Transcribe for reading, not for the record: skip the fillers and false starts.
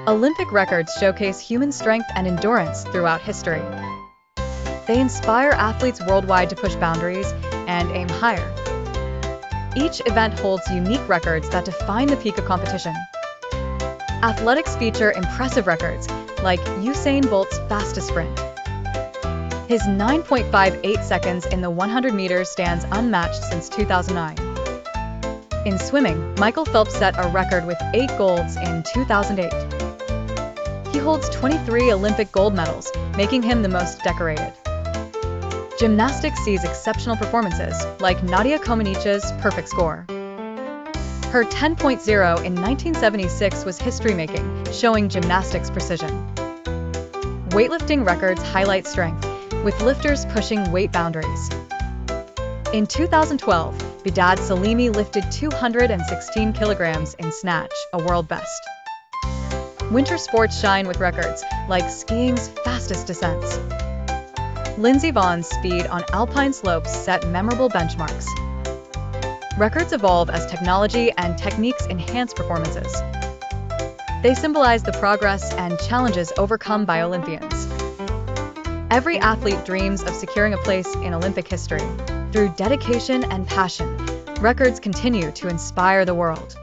Olympic records showcase human strength and endurance throughout history. They inspire athletes worldwide to push boundaries and aim higher. Each event holds unique records that define the peak of competition. Athletics feature impressive records, like Usain Bolt's fastest sprint. His 9.58 seconds in the 100 meters stands unmatched since 2009. In swimming, Michael Phelps set a record with 8 golds in 2008. He holds 23 Olympic gold medals, making him the most decorated. Gymnastics sees exceptional performances, like Nadia Comaneci's perfect score. Her 10.0 in 1976 was history-making, showing gymnastics precision. Weightlifting records highlight strength, with lifters pushing weight boundaries. In 2012, Bidad Salimi lifted 216 kilograms in snatch, a world best. Winter sports shine with records, like skiing's fastest descents. Lindsey Vonn's speed on alpine slopes set memorable benchmarks. Records evolve as technology and techniques enhance performances. They symbolize the progress and challenges overcome by Olympians. Every athlete dreams of securing a place in Olympic history. Through dedication and passion, records continue to inspire the world.